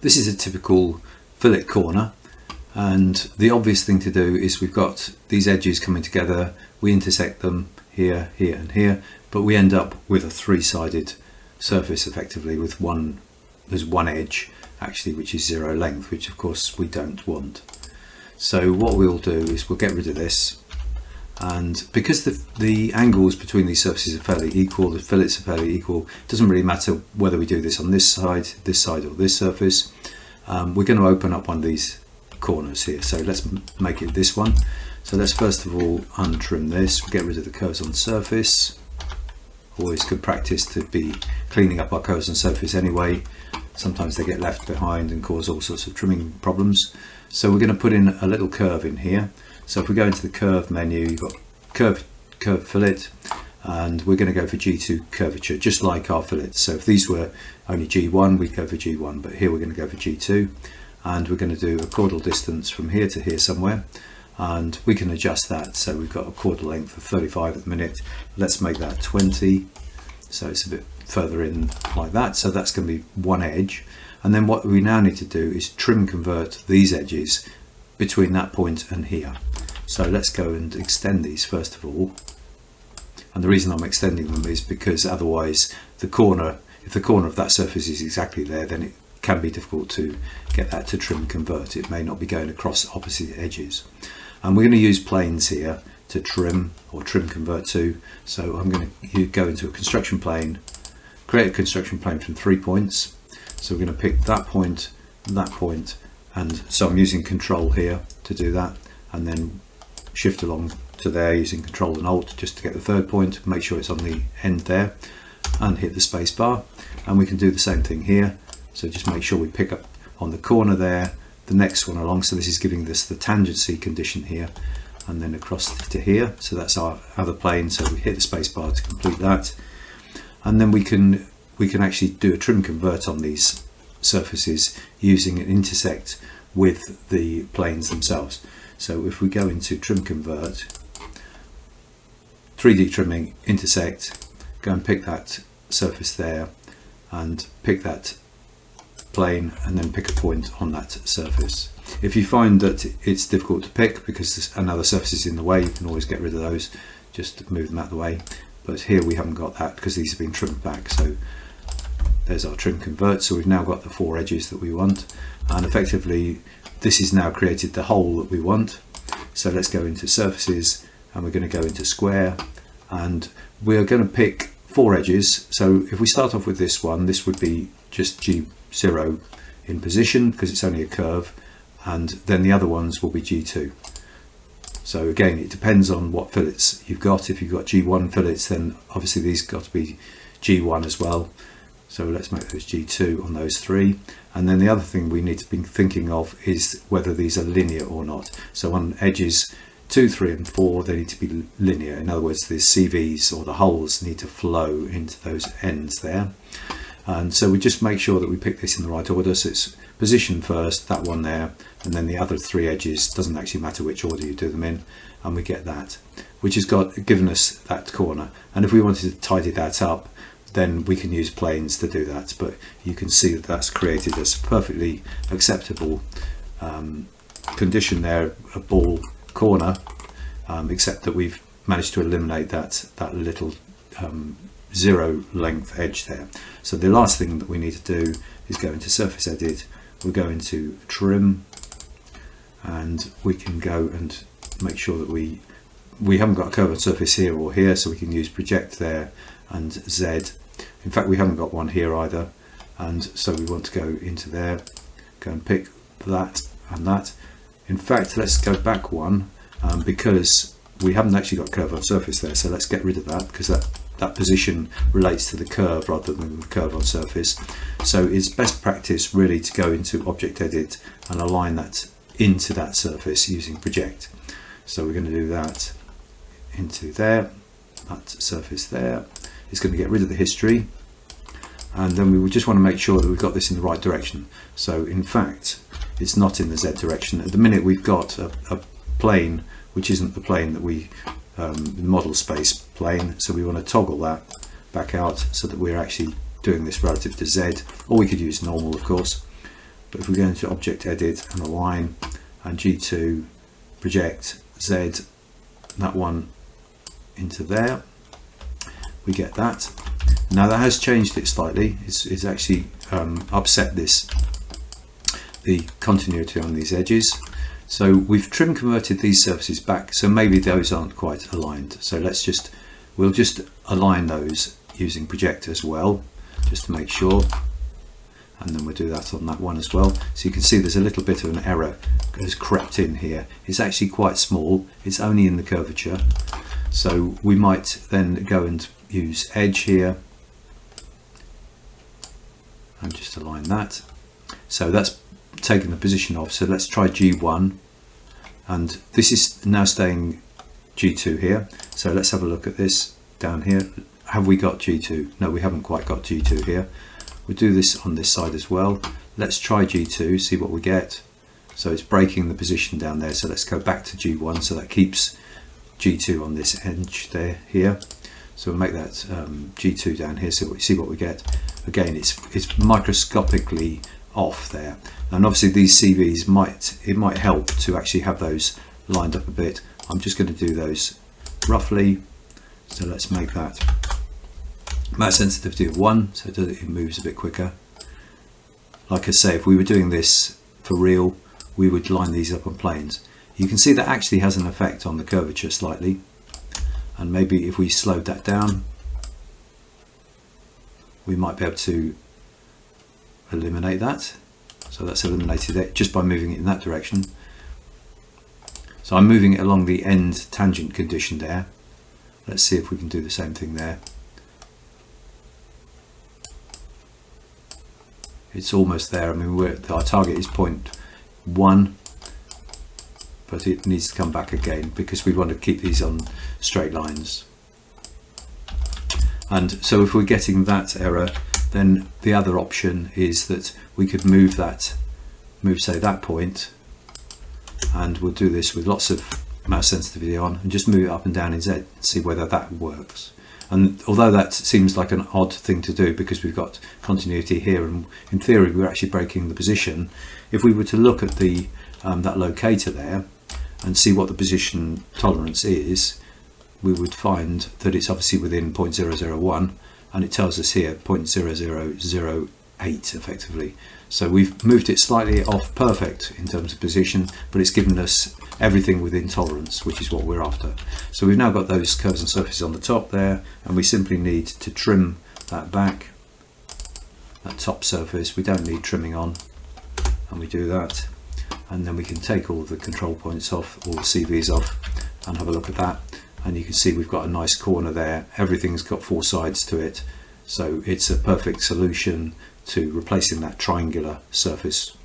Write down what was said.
this is a typical fillet corner, and the obvious thing to do is we've got these edges coming together, we intersect them here, here and here, but we end up with a three-sided surface effectively with there's one edge actually which is zero length, which of course we don't want. So what we'll do is we'll get rid of this, and because the angles between these surfaces are fairly equal, the fillets are fairly equal, it doesn't really matter whether we do this on this side or this surface. We're going to open up one of these corners here, so let's make it this one. So let's first of all untrim this, get rid of the curves on surface. Always good practice to be cleaning up our curves on surface anyway. Sometimes they get left behind and cause all sorts of trimming problems. So we're going to put in a little curve in here. So if we go into the curve menu, you've got curve fillet, and we're going to go for G2 curvature, just like our fillets. So if these were only G1, we'd go for G1, but here we're going to go for G2, and we're going to do a caudal distance from here to here somewhere, and we can adjust that. So we've got a caudal length of 35 at the minute. Let's make that 20, so it's a bit further in like that. So that's going to be one edge, and then what we now need to do is trim convert these edges between that point and here. So let's go and extend these first of all, and the reason I'm extending them is because otherwise if the corner of that surface is exactly there, then it can be difficult to get that to trim convert. It may not be going across opposite edges, and we're going to use planes here to trim or trim convert to. So I'm going to go into a construction plane, create a construction plane from 3 points. So we're going to pick that point, and so I'm using Control here to do that, and then shift along to there using Control and Alt just to get the third point, make sure it's on the end there, and hit the space bar. And we can do the same thing here, so just make sure we pick up on the corner there, the next one along, so this is giving us the tangency condition here, and then across to here, so that's our other plane. So we hit the space bar to complete that, and then we can actually do a trim convert on these surfaces using an intersect with the planes themselves. So if we go into trim convert, 3D trimming, intersect, go and pick that surface there and pick that plane, and then pick a point on that surface. If you find that it's difficult to pick because there's another surface is in the way, you can always get rid of those, just move them out of the way. But here we haven't got that because these have been trimmed back. So there's our trim convert. So we've now got the 4 edges that we want, and effectively this is now created the hole that we want. So let's go into surfaces, and we're going to go into square, and we're going to pick 4 edges. So if we start off with this one, this would be just G0 in position because it's only a curve, and then the other ones will be G2. So again, it depends on what fillets you've got. If you've got G1 fillets, then obviously these got to be G1 as well. So let's make those G2 on those 3. And then the other thing we need to be thinking of is whether these are linear or not. So on edges 2, 3 and 4, they need to be linear. In other words, the CVs or the holes need to flow into those ends there. And so we just make sure that we pick this in the right order. So it's position first, that one there, and then the other 3 edges, doesn't actually matter which order you do them in, and we get that, which has given us that corner. And if we wanted to tidy that up, then we can use planes to do that. But you can see that that's created as a perfectly acceptable condition there, a ball corner, except that we've managed to eliminate that little 0 length edge there. So the last thing that we need to do is go into surface edit, we'll go into trim, and we can go and make sure that we haven't got a curved surface here or here, so we can use project there and Z. In fact, we haven't got one here either, and so we want to go into there, go and pick that and that. In fact, let's go back one, because we haven't actually got curve on surface there, so let's get rid of that, because that position relates to the curve rather than the curve on surface. So it's best practice really to go into object edit and align that into that surface using project. So we're going to do that into there, that surface there. It's going to get rid of the history, and then we would just want to make sure that we've got this in the right direction. So in fact, it's not in the Z direction. At the minute we've got a plane which isn't the plane that we model space plane, so we want to toggle that back out so that we're actually doing this relative to Z, or we could use normal of course, but if we go into Object Edit and Align and G2 project Z, that one into there, we get that. Now that has changed it slightly. It's actually upset the continuity on these edges. So we've trim converted these surfaces back, so maybe those aren't quite aligned. So we'll just align those using project as well, just to make sure. And then we'll do that on that one as well. So you can see there's a little bit of an error has crept in here. It's actually quite small. It's only in the curvature. So we might then go and use edge here and just align that. So that's taken the position of. So let's try G1, and this is now staying G2 here. So let's have a look at this down here. Have we got G2? No, we haven't quite got G2 here. We'll do this on this side as well. Let's try G2, see what we get. So it's breaking the position down there. So let's go back to G1. So that keeps G2 on this edge there here. So we'll make that G2 down here. So we see what we get. Again, it's microscopically off there. And obviously these CVs might help to actually have those lined up a bit. I'm just going to do those roughly. So let's make that matte sensitivity of 1, so it moves a bit quicker. Like I say, if we were doing this for real, we would line these up on planes. You can see that actually has an effect on the curvature slightly, and maybe if we slowed that down, we might be able to eliminate that. So that's eliminated it just by moving it in that direction. So I'm moving it along the end tangent condition there. Let's see if we can do the same thing there. It's almost there. I mean, our target is 0.1, but it needs to come back again because we want to keep these on straight lines. And so if we're getting that error, then the other option is that we could move say that point, and we'll do this with lots of mouse sensitivity on and just move it up and down in Z and see whether that works. And although that seems like an odd thing to do because we've got continuity here, and in theory we're actually breaking the position, if we were to look at the that locator there and see what the position tolerance is, we would find that it's obviously within 0.001, and it tells us here 0.0008 effectively. So we've moved it slightly off perfect in terms of position, but it's given us everything within tolerance, which is what we're after. So we've now got those curves and surfaces on the top there, and we simply need to trim that back, that top surface. We don't need trimming on, and we do that, and then we can take all the control points off, all the CVs off, and have a look at that. And you can see we've got a nice corner there. Everything's got 4 sides to it, so it's a perfect solution to replacing that triangular surface